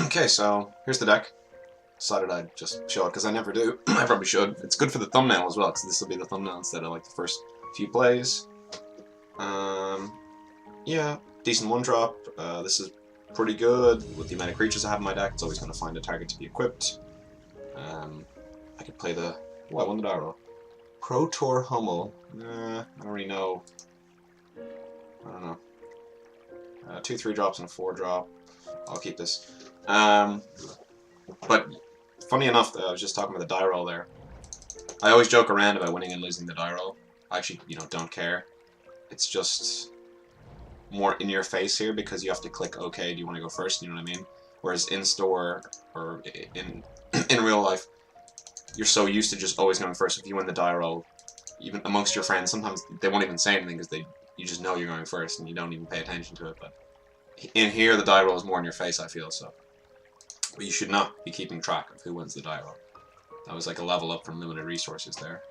Okay, so here's the deck. Decided I'd just show it because I never do. I probably should. It's good for the thumbnail as well, because this will be the thumbnail instead of like the first few plays. Yeah, decent one drop. This is pretty good with the amount of creatures I have in my deck. It's always going to find a target to be equipped. I could play the. Oh, I won the die roll. Pro Tour Hummel. I don't really know. I don't know. 2/3 drops and a 4-drop. I'll keep this. But funny enough, I was just talking about the die roll there. I always joke around about winning and losing the die roll. I actually, don't care. It's just more in your face here because you have to click OK. Do you want to go first? You know what I mean? Whereas in store or in in real life, you're so used to just always going first. If you win the die roll, even amongst your friends, sometimes they won't even say anything because you just know you're going first and you don't even pay attention to it. But in here, the die roll is more in your face. I feel so. But you should not be keeping track of who wins the die roll. That was like a level up from limited resources there.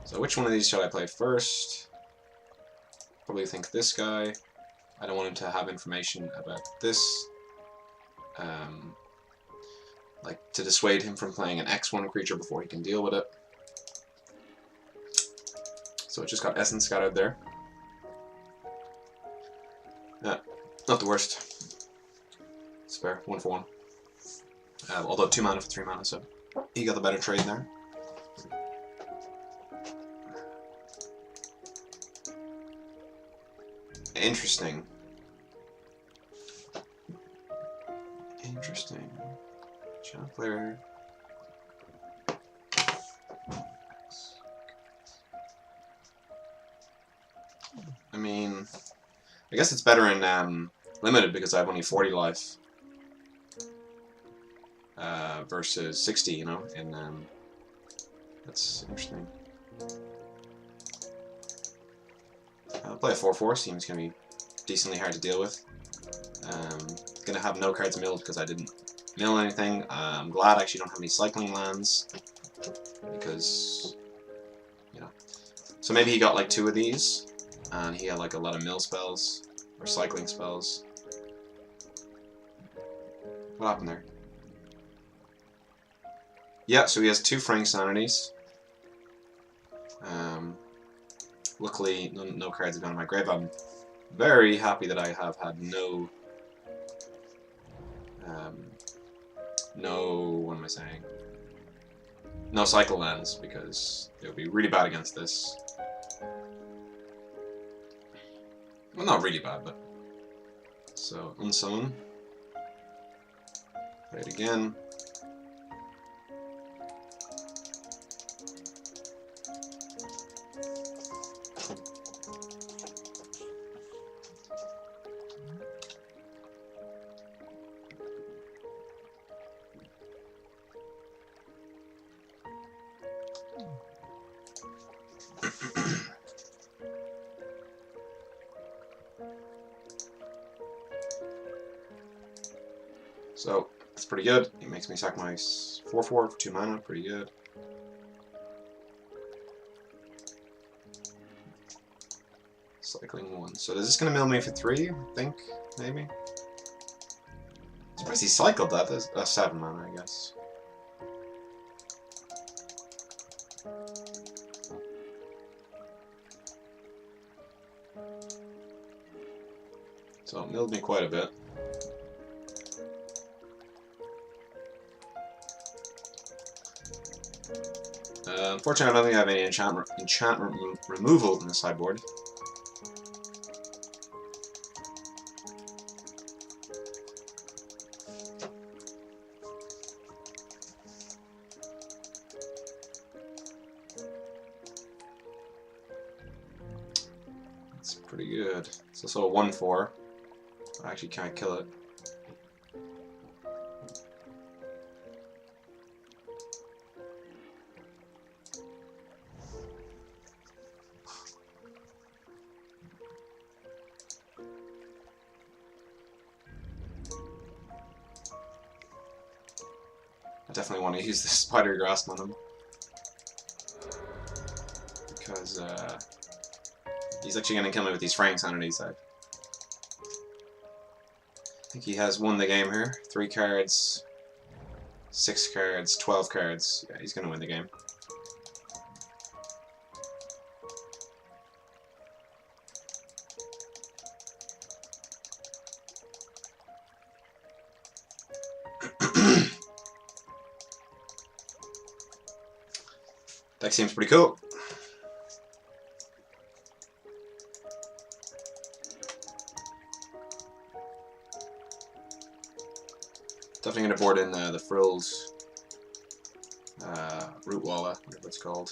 So which one of these shall I play first? Probably think this guy. I don't want him to have information about this. Like to dissuade him from playing an X1 creature before he can deal with it. So it just got Essence scattered there. Yeah, not the worst. It's fair, 1 for 1. Although 2 mana for 3 mana, so he got the better trade there. Interesting. Interesting. Channel player. I mean, I guess it's better in limited because I have only 40 life. Versus 60, and that's interesting. I'll play a 4/4, seems gonna be decently hard to deal with. Gonna have no cards milled because I didn't mill anything. I'm glad I actually don't have any cycling lands because, So maybe he got like 2 of these, and he had like a lot of mill spells or cycling spells. What happened there? Yeah, so he has 2 Frank Sanities. Luckily, no cards have gone in my grave. I'm very happy that I have had no, what am I saying? No cycle lands, because it would be really bad against this. Well, not really bad, but... So, unsummon. Play it again. So, that's pretty good. It makes me sack my 4/4 for 2 mana, pretty good. Cycling 1. So is this gonna mill me for 3, I think, maybe? I'm surprised he cycled that. That's 7 mana, I guess. So it milled me quite a bit. Unfortunately, I don't think I have any enchantment removal in the sideboard. That's pretty good. It's also a 1/4. I actually can't kill it. I definitely want to use the Spider Grasp on him. Because, he's actually going to kill me with these Frank Sanities. think he has won the game here. 3 cards, 6 cards, 12 cards. Yeah, he's gonna win the game. Deck seems pretty cool. Definitely going to board in the frills, root walla, whatever it's called.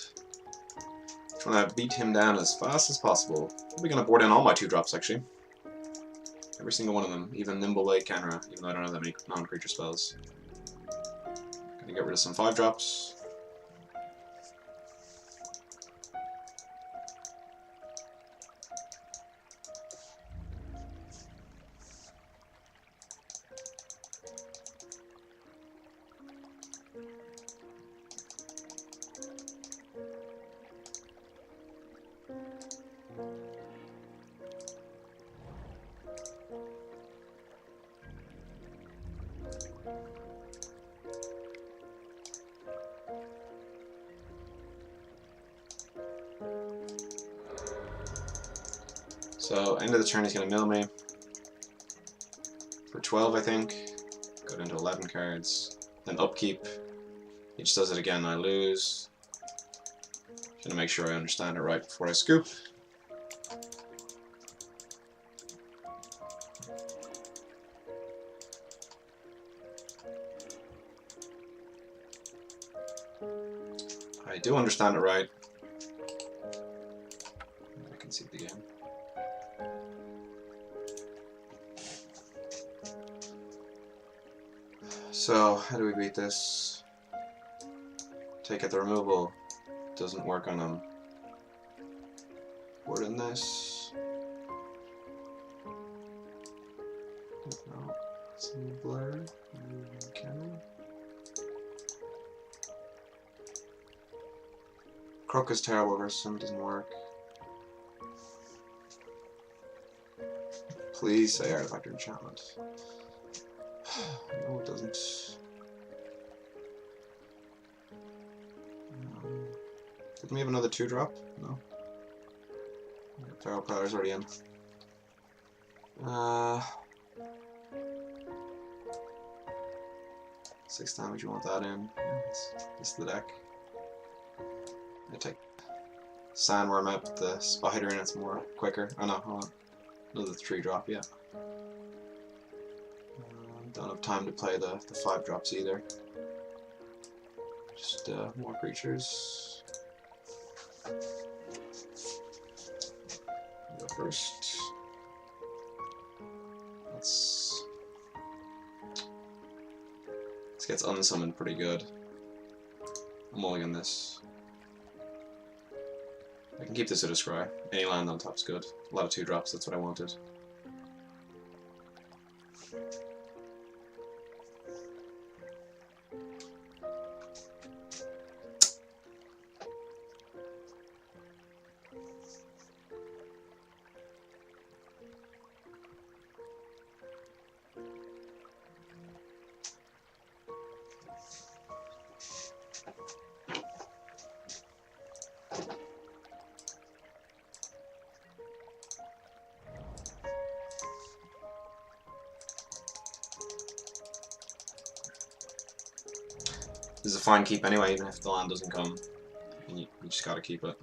Trying to beat him down as fast as possible. Probably going to board in all my 2-drops actually. Every single one of them, even Nimble Blade Canra, even though I don't have that many non-creature spells. Gonna get rid of some 5-drops. So, end of the turn he's going to mill me for 12, I think. Go down to 11 cards. Then upkeep. He just does it again, I lose. Gonna make sure I understand it right before I scoop. I do understand it right. I can see the game. So, how do we beat this? Take out the removal. Doesn't work on him. Board in this. No, it's in the blur. Camera. Croak is terrible versus him, doesn't work. Please say Artifact or Enchantment. No, it doesn't. Didn't we have another 2-drop? No. Feral Prowler's already in. 6 damage, you want that in. Yeah, that's the deck. I take Sandworm out, put the Spider in, it's more quicker. Oh no, hold on. Another 3-drop, yeah. Don't have time to play the 5-drops either. Just more creatures. Go first. This gets unsummoned pretty good. I'm mulligan this. I can keep this at a scry. Any land on top's good. A lot of 2-drops, that's what I wanted. This is a fine keep anyway, even if the land doesn't come. You just gotta keep it.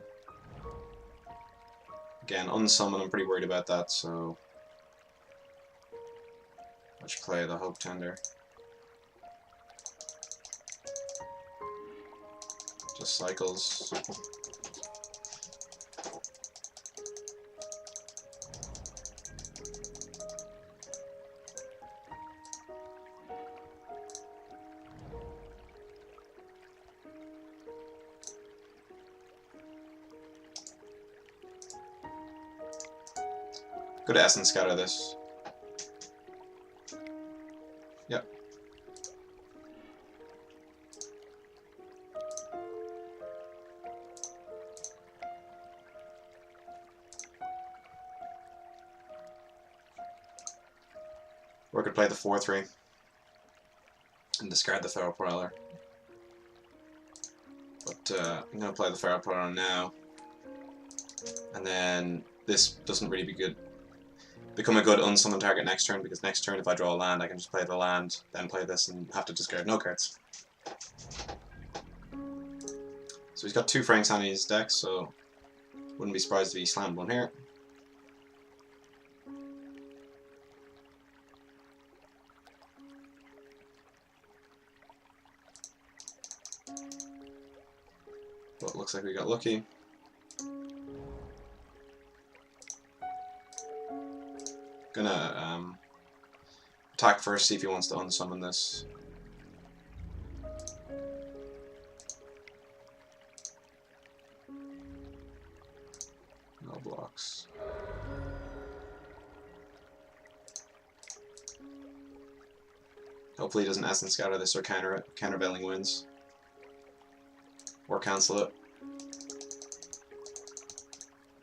Again, unsummon, I'm pretty worried about that, so I should play the Hope Tender. Just cycles. Go to Essence Scatter this. Yep. Or I could play the 4-3 and discard the Feral Prowler. But I'm going to play the Feral Prowler now. And then this doesn't really become a good unsummoned target next turn, because next turn if I draw a land I can just play the land, then play this and have to discard no cards. So he's got 2 Fraying Sanity in his deck, so wouldn't be surprised if he slammed one here. But it looks like we got lucky. Gonna attack first, see if he wants to unsummon this. No blocks. Hopefully he doesn't Essence Scatter this or counter it, countervailing winds. Or cancel it.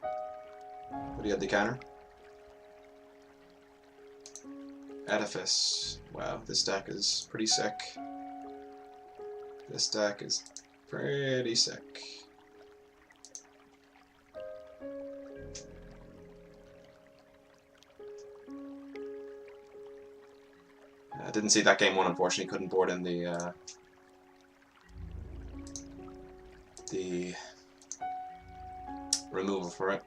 But he had the counter. Edifice. Wow, this deck is pretty sick. This deck is pretty sick. I didn't see that game one, unfortunately. Couldn't board in the removal for it.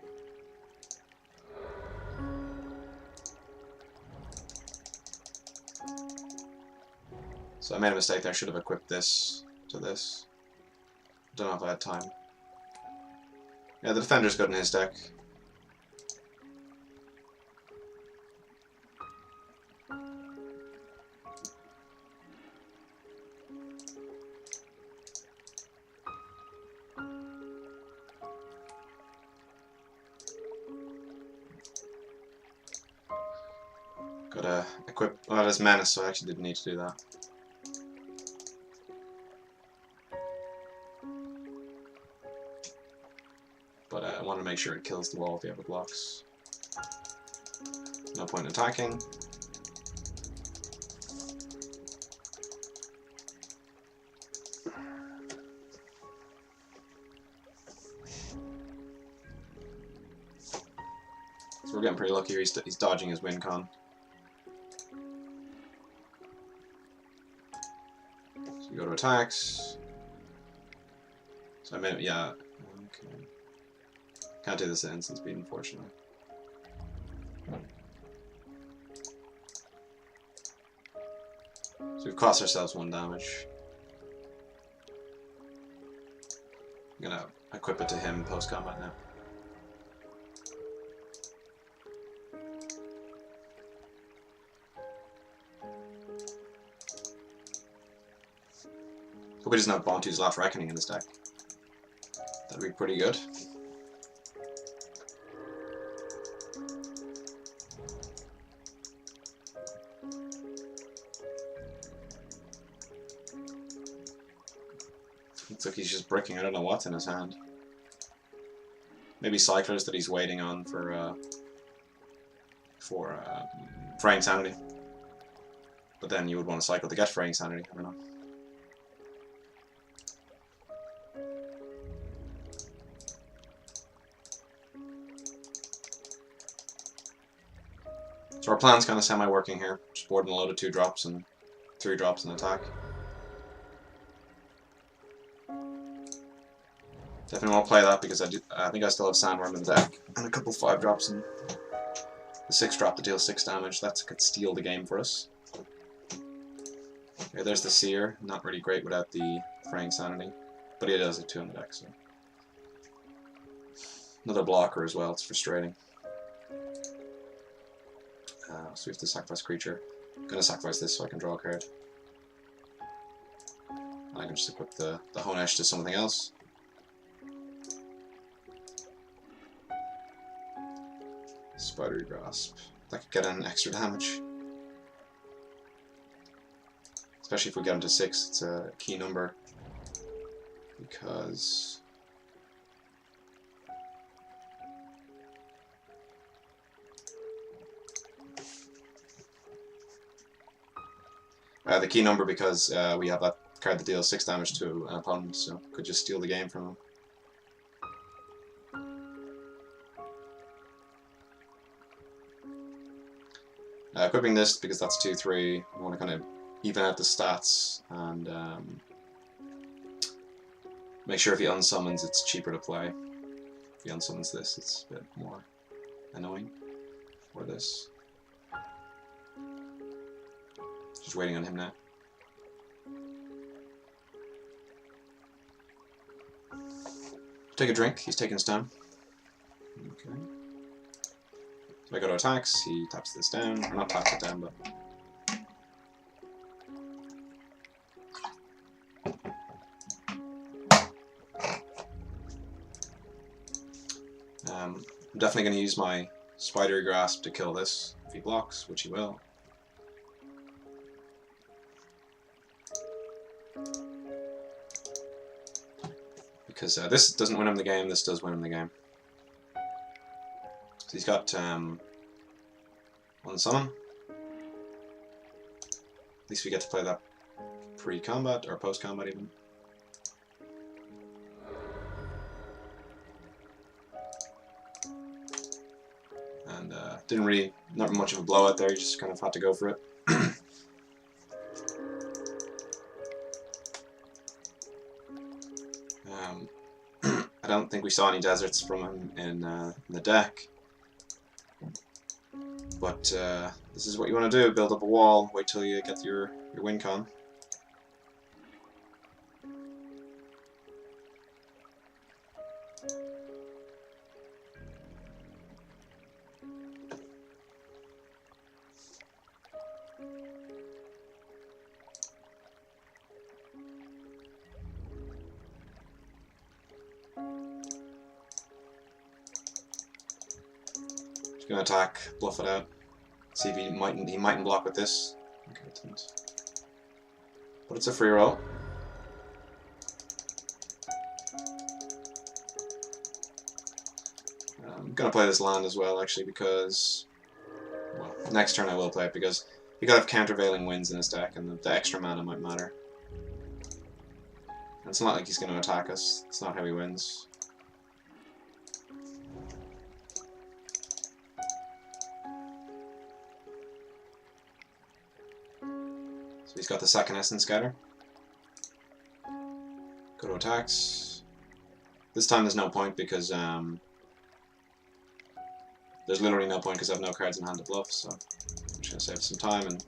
So I made a mistake there. I should have equipped this to this. Don't know if I had time. Yeah, the Defender's good in his deck. Gotta equip. Well, there's Menace, so I actually didn't need to do that. But I want to make sure it kills the wall if you have the blocks. No point in attacking. So we're getting pretty lucky here. He's dodging his win con. So we go to attacks. So I made, yeah. Okay. Can't do this at instant speed, unfortunately. So we've cost ourselves 1 damage. I'm gonna equip it to him post combat now. Hope he doesn't have Bontu's Last Reckoning in this deck. That'd be pretty good. Looks like he's just bricking. I don't know what's in his hand. Maybe Cyclers that he's waiting on for Fraying Sanity. But then you would want to cycle to get Fraying Sanity. I don't know. So our plan's kind of semi-working here. Just boarding a load of 2 drops and 3 drops in attack. Definitely want to play that because I think I still have Sandworm in the deck. And a couple 5 drops and the 6 drop that deals 6 damage. That could steal the game for us. Okay, there's the Seer. Not really great without the Fraying Sanity. But he does have 2 in the deck, so. Another blocker as well, it's frustrating. So we have to sacrifice creature. I'm gonna sacrifice this so I can draw a card. And I can just equip the Honesh to something else. Spidery Grasp. That could get an extra damage. Especially if we get into 6, it's a key number. Because The key number because we have that card that deals 6 damage to an opponent, so could just steal the game from him. Equipping this because that's 2/3. I want to kind of even out the stats and make sure if he unsummons, it's cheaper to play. If he unsummons this, it's a bit more annoying for this. Just waiting on him now. Take a drink. He's taking his time. Okay. So I go to attacks. He taps this down. Or not taps it down, but. I'm definitely going to use my Spidery Grasp to kill this if he blocks, which he will. Because this doesn't win him the game, this does win him the game. So he's got one summon. At least we get to play that pre-combat, or post-combat even. And didn't really, not much of a blowout there, you just kind of had to go for it. I don't think we saw any deserts from him in the deck. But this is what you want to do, build up a wall, wait till you get your win con. Just gonna attack, bluff it out. See if he mightn't block with this. Okay, it didn't. But it's a free roll. I'm gonna play this land as well, actually, because well, next turn I will play it because he could have countervailing winds in his deck, and the extra mana might matter. And it's not like he's gonna attack us. It's not how he wins. So he's got the second Essence Scatter. Go to attacks. This time there's no point because there's literally no point because I have no cards in hand to bluff, so I'm just gonna save some time and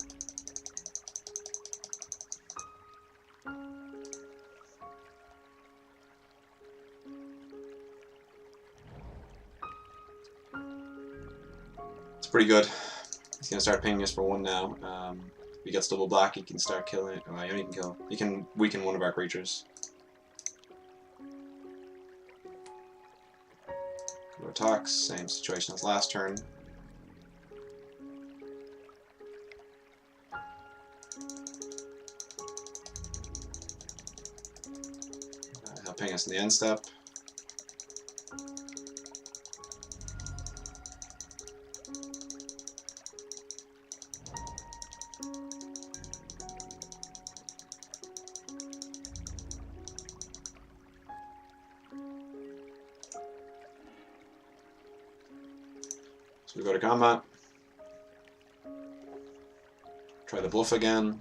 it's pretty good. He's gonna start pinging us for 1 now. If he gets double black, he can start killing. Oh, he can kill. He can weaken one of our creatures. Go attacks. Same situation as last turn. He'll ping us in the end step. So we go to combat. Try the bluff again.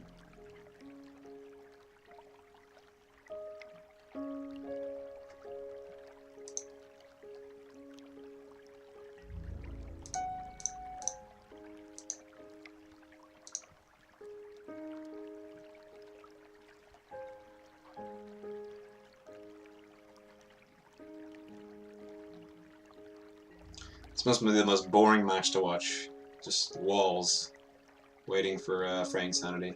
This must be the most boring match to watch. Just walls, waiting for Fraying Sanity.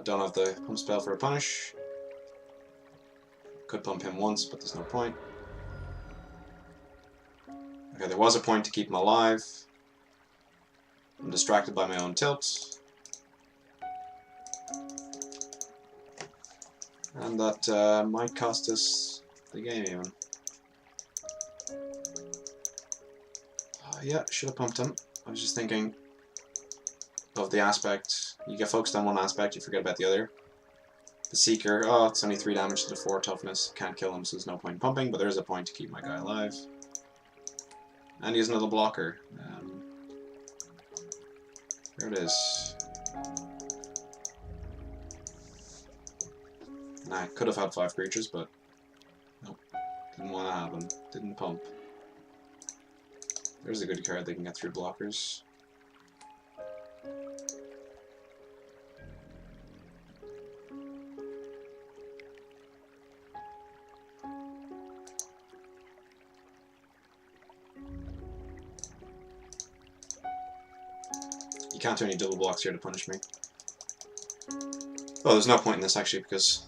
Don't have the pump spell for a punish. Could pump him once, but there's no point. Okay, there was a point to keep him alive. I'm distracted by my own tilt. And that might cost us the game even. Yeah, should have pumped him. I was just thinking of the aspect You get focused on one aspect, you forget about the other. The Seeker, oh, it's only 3 damage to the 4 toughness. Can't kill him, so there's no point in pumping, but there is a point to keep my guy alive. And he has another blocker. There it is. And I could have had 5 creatures, but nope. Didn't want to have them. Didn't pump. There's a good card they can get through blockers. You can't do any double blocks here to punish me. Oh, there's no point in this actually because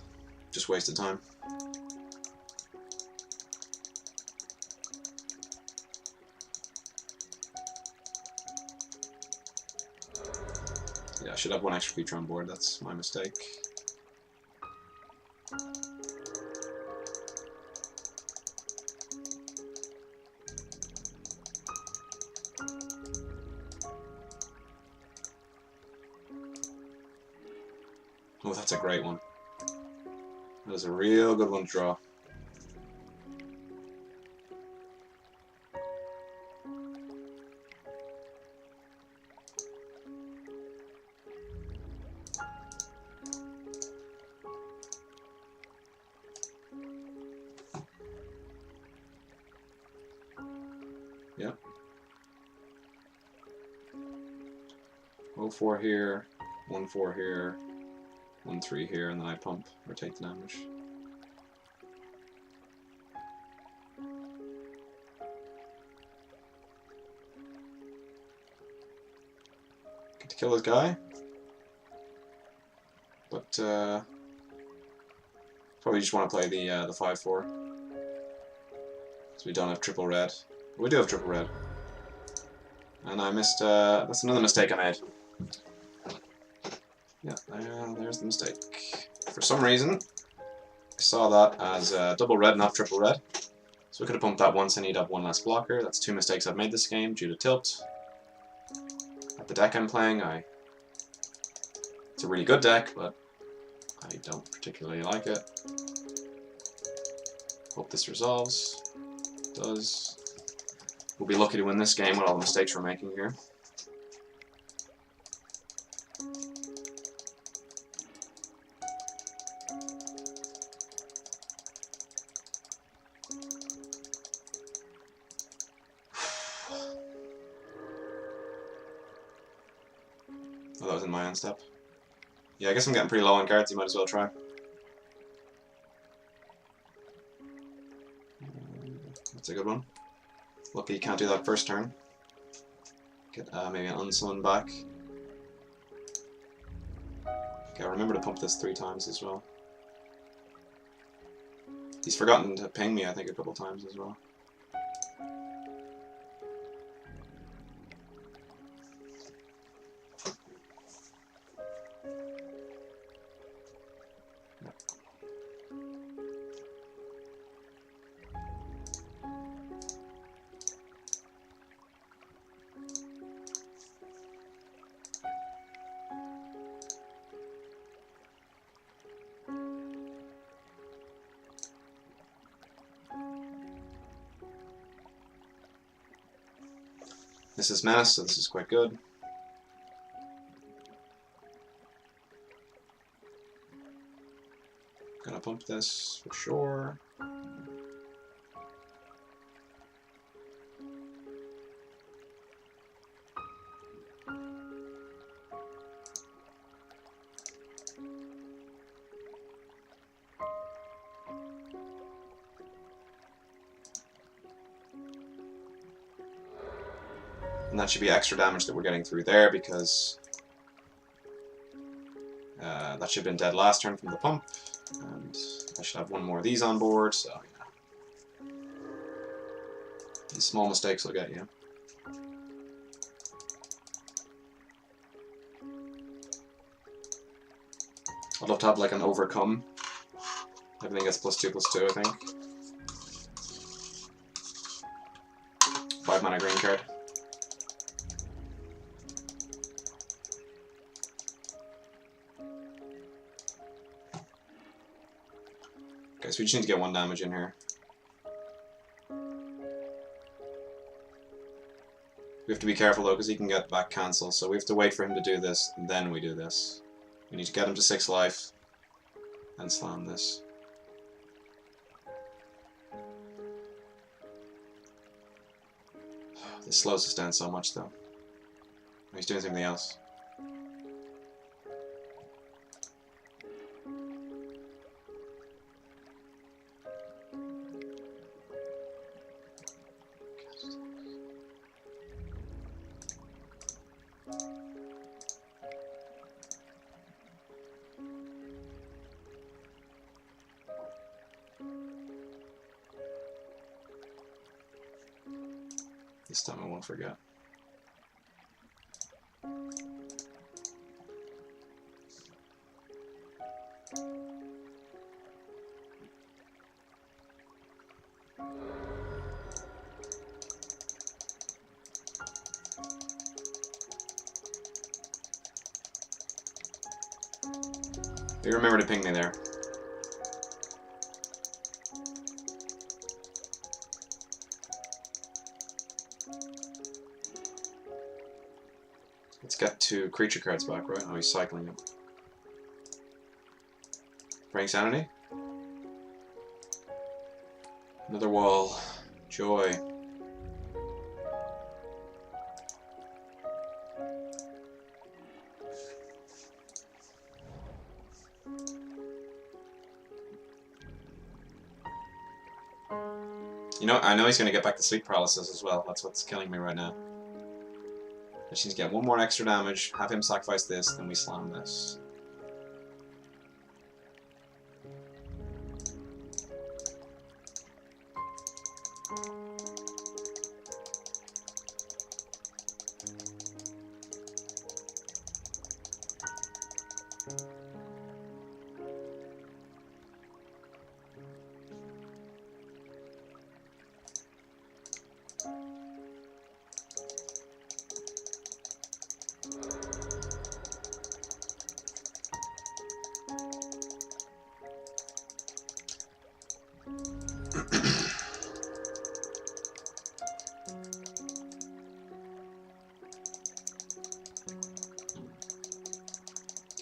just wasted time. Yeah, I should have 1 extra creature on board, that's my mistake. Oh, that's a great one. That is a real good one to draw. Yep. 0-4 here, 1-4 here, 1-3 here, and then I pump or take the damage. Get to kill this guy, but probably just want to play the 5-4, so we don't have triple red. We do have triple red, and I missed. That's another mistake I made. Yeah, there's the mistake. For some reason, I saw that as double red, not triple red. So we could have pumped that once and he'd have 1 less blocker. That's 2 mistakes I've made this game due to tilt. At the deck I'm playing, it's a really good deck, but I don't particularly like it. Hope this resolves. It does. We'll be lucky to win this game with all the mistakes we're making here. Oh, that was in my end step. Yeah, I guess I'm getting pretty low on cards, you might as well try. That's a good one. Lucky you can't do that first turn. Get maybe an unsummon back. Okay, remember to pump this 3 times as well. He's forgotten to ping me, I think, a couple times as well. This is Menace, so this is quite good. Gonna pump this for sure. And that should be extra damage that we're getting through there because that should have been dead last turn from the pump. And I should have 1 more of these on board, so yeah. These small mistakes will get you. I'd love to have like an overcome. Everything gets +2/+2, I think. 5 mana green card. Okay, so we just need to get 1 damage in here. We have to be careful though, because he can get back cancel, so we have to wait for him to do this, and then we do this. We need to get him to 6 life, and slam this. This slows us down so much though. He's doing something else. This time I won't forget. You remember to ping me there. Let's get 2 creature cards back, right? Oh, he's cycling them. Bring sanity. Another wall. Joy. You know, I know he's going to get back to sleep paralysis as well. That's what's killing me right now. I just need to get 1 more extra damage, have him sacrifice this, then we slam this.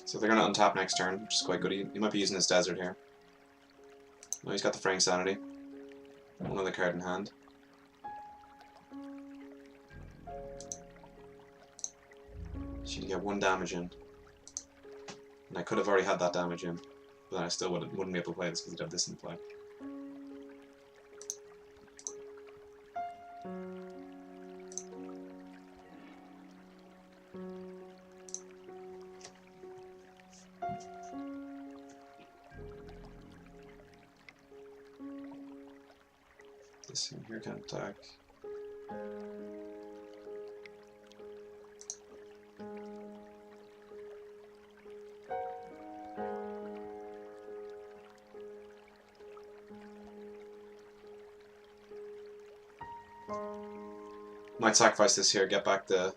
So they're going to untap next turn, which is quite good. He might be using his desert here. No, he's got the Frank Sanity. 1 other card in hand. She need to get 1 damage in. And I could have already had that damage in, but then I still wouldn't be able to play this because I'd have this in play. This in here can attack. Might sacrifice this here, get back the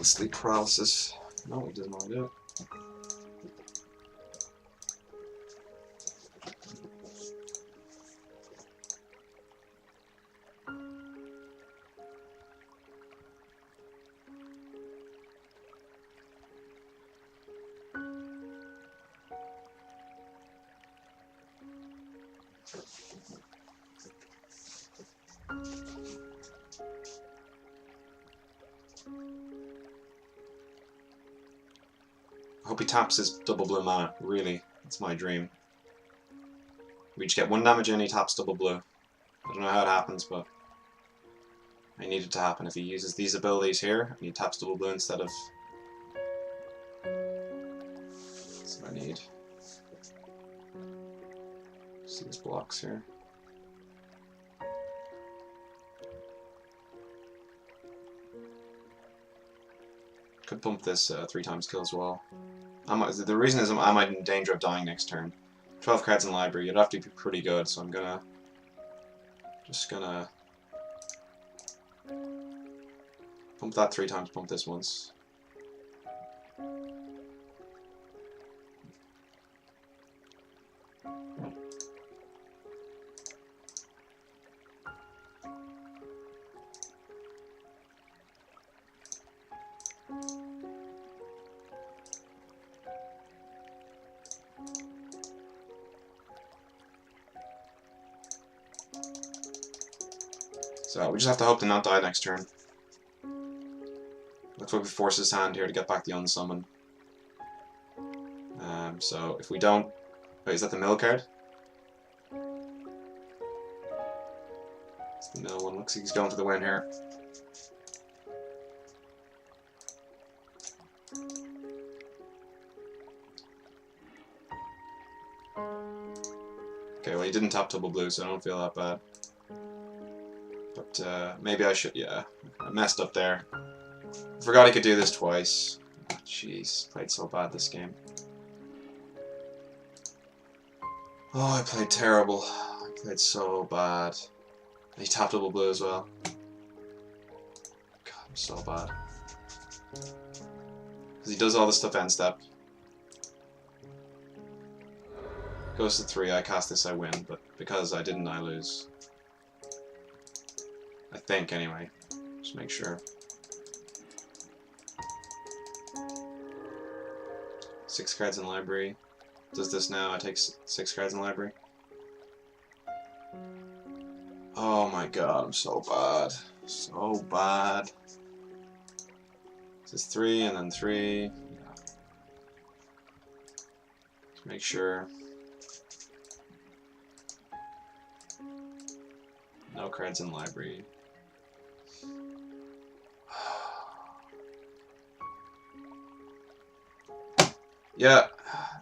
sleep paralysis. No, he doesn't want to do it. I hope he taps his double blue mana, really. That's my dream. We each get 1 damage in, he taps double blue. I don't know how it happens, but I need it to happen. If he uses these abilities here, and he taps double blue instead of... That's what I need. See his blocks here. Could pump this 3 times kill as well. The reason is I might be in danger of dying next turn. 12 cards in the library, you'd have to be pretty good, so I'm just gonna pump that 3 times, pump this once. So we just have to hope to not die next turn. Looks like we force his hand here to get back the unsummon. So if we don't... Wait, is that the mill card? It's the mill one. Looks like he's going for the win here. Okay, well he didn't tap double blue, so I don't feel that bad. But maybe I should... Yeah, I messed up there. Forgot he could do this twice. Jeez, played so bad this game. Oh, I played terrible. I played so bad. He tapped double blue as well. God, I'm so bad. Because he does all the stuff end step. Goes to 3, I cast this, I win. But because I didn't, I lose. I think, anyway. Just make sure. 6 cards in the library. Does this now? I take 6 cards in the library. Oh my god, I'm so bad. So bad. This is 3 and then 3. Yeah. Just make sure. No cards in the library. Yeah,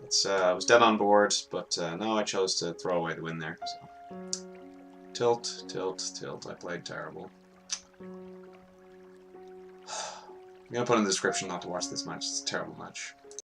it's I was dead on board, but no, I chose to throw away the win there. So. Tilt, tilt, tilt. I played terrible. I'm gonna put in the description not to watch this match. It's a terrible match.